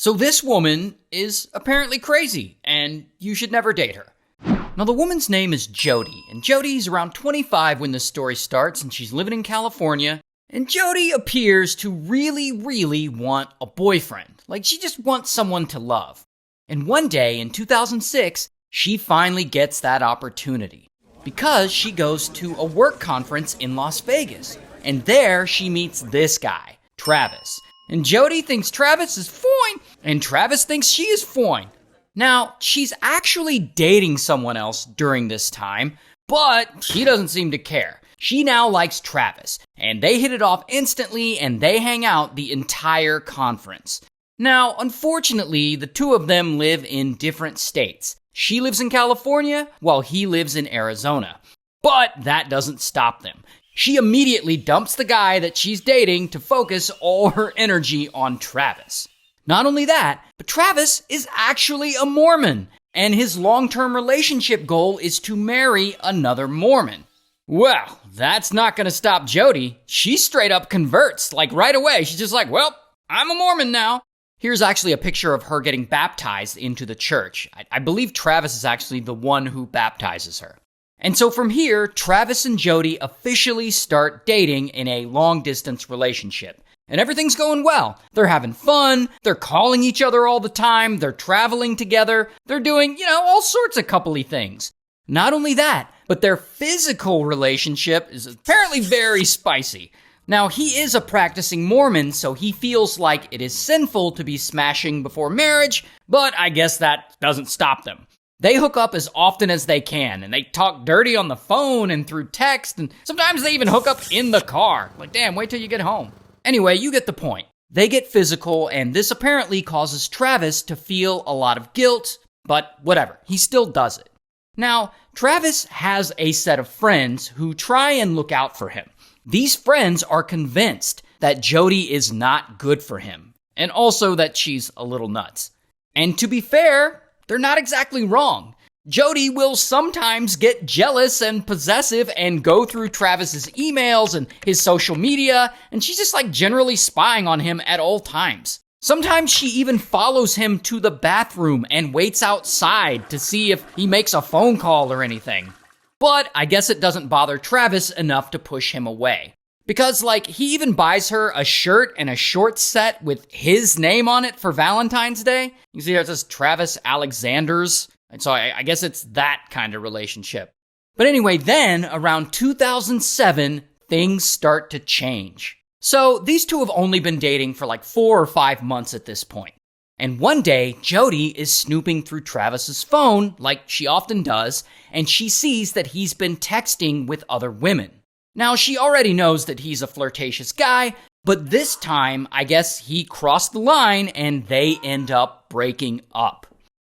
So this woman is apparently crazy, and you should never date her. Now, the woman's name is Jodi, and Jodi's around 25 when this story starts, and she's living in California. And Jodi appears to really want a boyfriend. Like, she just wants someone to love. And one day in 2006, she finally gets that opportunity because she goes to a work conference in Las Vegas. And there she meets this guy, Travis. And Jodi thinks Travis is fine, and Travis thinks she is fine. Now, she's actually dating someone else during this time, but she doesn't seem to care. She now likes Travis, and they hit it off instantly, and they hang out the entire conference. Now, unfortunately, the two of them live in different states. She lives in California, while he lives in Arizona. But that doesn't stop them. She immediately dumps the guy that she's dating to focus all her energy on Travis. Not only that, but Travis is actually a Mormon, and his long-term relationship goal is to marry another Mormon. Well, that's not gonna stop Jodi. She straight up converts, like right away. She's just like, well, I'm a Mormon now. Here's actually a picture of her getting baptized into the church. I believe Travis is actually the one who baptizes her. And so from here, Travis and Jodi officially start dating in a long-distance relationship. And everything's going well. They're having fun, they're calling each other all the time, they're traveling together, they're doing, all sorts of coupley things. Not only that, but their physical relationship is apparently very spicy. Now, he is a practicing Mormon, so he feels like it is sinful to be smashing before marriage, but I guess that doesn't stop them. They hook up as often as they can, and they talk dirty on the phone and through text, and sometimes they even hook up in the car. Like, damn, wait till you get home. Anyway, you get the point. They get physical, and this apparently causes Travis to feel a lot of guilt, but whatever, he still does it. Now, Travis has a set of friends who try and look out for him. These friends are convinced that Jodi is not good for him, and also that she's a little nuts. And to be fair, they're not exactly wrong. Jodi will sometimes get jealous and possessive and go through Travis's emails and his social media, and she's just like generally spying on him at all times. Sometimes she even follows him to the bathroom and waits outside to see if he makes a phone call or anything. But I guess it doesn't bother Travis enough to push him away. Because, he even buys her a shirt and a shorts set with his name on it for Valentine's Day. You see, it says Travis Alexander's. And so I guess it's that kind of relationship. But anyway, then, around 2007, things start to change. So these two have only been dating for 4 or 5 months at this point. And one day, Jodi is snooping through Travis's phone, like she often does, and she sees that he's been texting with other women. Now, she already knows that he's a flirtatious guy, but this time, I guess he crossed the line and they end up breaking up.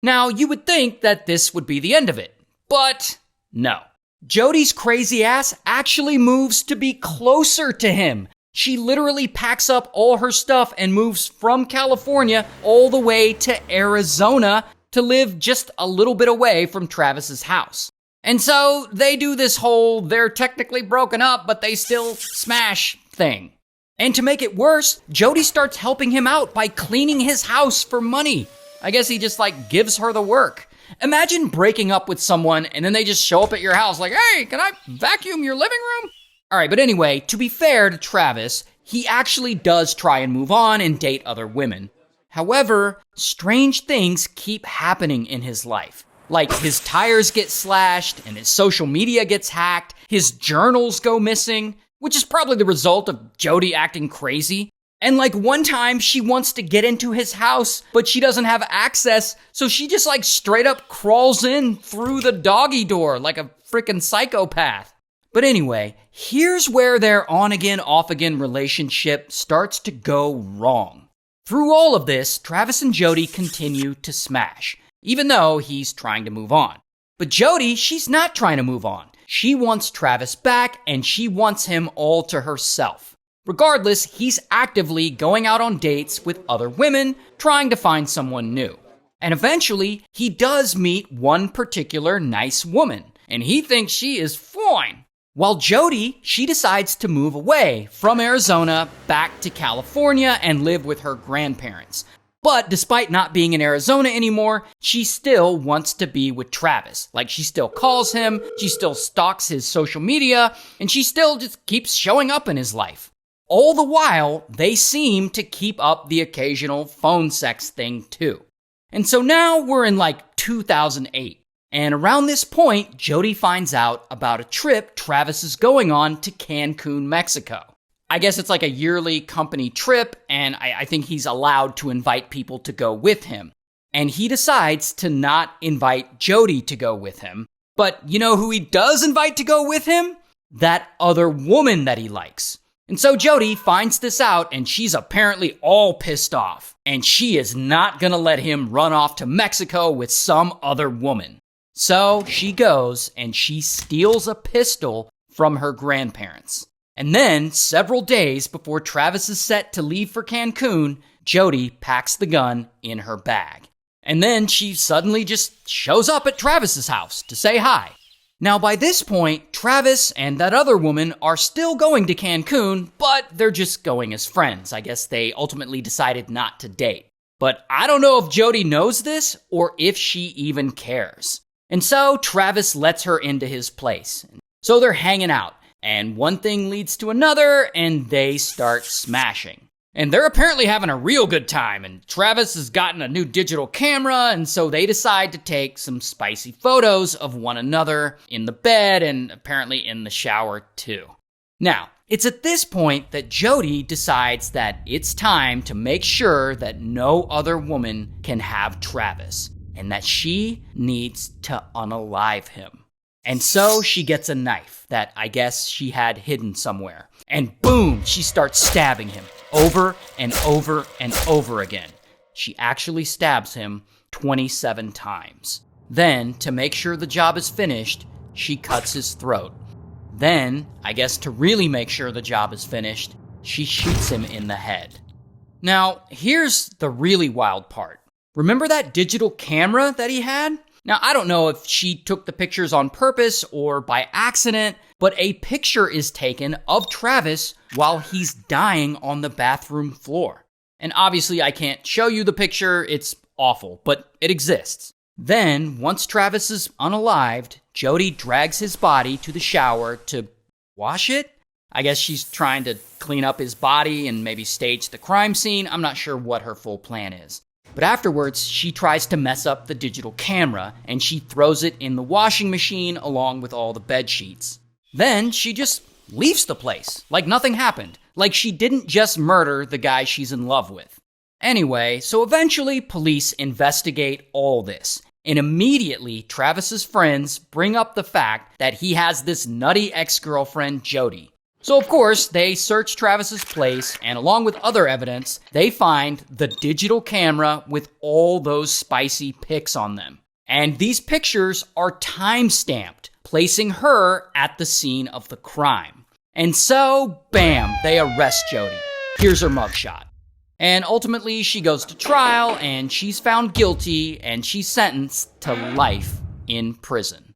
Now, you would think that this would be the end of it, but no. Jodi's crazy ass actually moves to be closer to him. She literally packs up all her stuff and moves from California all the way to Arizona to live just a little bit away from Travis's house. And so they do this whole, they're technically broken up, but they still smash thing. And to make it worse, Jodi starts helping him out by cleaning his house for money. I guess he just gives her the work. Imagine breaking up with someone and then they just show up at your house like, hey, can I vacuum your living room? All right, but anyway, to be fair to Travis, he actually does try and move on and date other women. However, strange things keep happening in his life. Like his tires get slashed and his social media gets hacked, his journals go missing, which is probably the result of Jodi acting crazy. And one time she wants to get into his house, but she doesn't have access, so she just straight up crawls in through the doggy door like a freaking psychopath. But anyway, here's where their on-again, off-again relationship starts to go wrong. Through all of this, Travis and Jodi continue to smash, even though he's trying to move on. But Jodi, she's not trying to move on. She wants Travis back, and she wants him all to herself. Regardless, he's actively going out on dates with other women, trying to find someone new. And eventually, he does meet one particular nice woman, and he thinks she is fine. While Jodi, she decides to move away from Arizona back to California and live with her grandparents. But despite not being in Arizona anymore, she still wants to be with Travis. Like, she still calls him, she still stalks his social media, and she still just keeps showing up in his life. All the while, they seem to keep up the occasional phone sex thing too. And so now we're in like 2008. And around this point, Jodi finds out about a trip Travis is going on to Cancun, Mexico. I guess it's like a yearly company trip, and I think he's allowed to invite people to go with him. And he decides to not invite Jodi to go with him. But you know who he does invite to go with him? That other woman that he likes. And so Jodi finds this out, and she's apparently all pissed off. And she is not gonna let him run off to Mexico with some other woman. So she goes and she steals a pistol from her grandparents. And then, several days before Travis is set to leave for Cancun, Jodi packs the gun in her bag. And then she suddenly just shows up at Travis's house to say hi. Now, by this point, Travis and that other woman are still going to Cancun, but they're just going as friends. I guess they ultimately decided not to date. But I don't know if Jodi knows this or if she even cares. And so Travis lets her into his place. So they're hanging out. And one thing leads to another, and they start smashing. And they're apparently having a real good time, and Travis has gotten a new digital camera, and so they decide to take some spicy photos of one another in the bed and apparently in the shower too. Now, it's at this point that Jodi decides that it's time to make sure that no other woman can have Travis, and that she needs to unalive him. And so she gets a knife that I guess she had hidden somewhere. And boom, she starts stabbing him over and over and over again. She actually stabs him 27 times. Then, to make sure the job is finished, she cuts his throat. Then, I guess to really make sure the job is finished, she shoots him in the head. Now, here's the really wild part. Remember that digital camera that he had? Now, I don't know if she took the pictures on purpose or by accident, but a picture is taken of Travis while he's dying on the bathroom floor. And obviously, I can't show you the picture, it's awful, but it exists. Then, once Travis is unalived, Jodi drags his body to the shower to wash it? I guess she's trying to clean up his body and maybe stage the crime scene. I'm not sure what her full plan is. But afterwards, she tries to mess up the digital camera, and she throws it in the washing machine along with all the bed sheets. Then she just leaves the place, like nothing happened, like she didn't just murder the guy she's in love with. Anyway, so eventually police investigate all this, and immediately Travis's friends bring up the fact that he has this nutty ex-girlfriend, Jodi. So of course, they search Travis's place, and along with other evidence, they find the digital camera with all those spicy pics on them. And these pictures are time-stamped, placing her at the scene of the crime. And so, bam, they arrest Jodi. Here's her mugshot. And ultimately, she goes to trial, and she's found guilty, and she's sentenced to life in prison.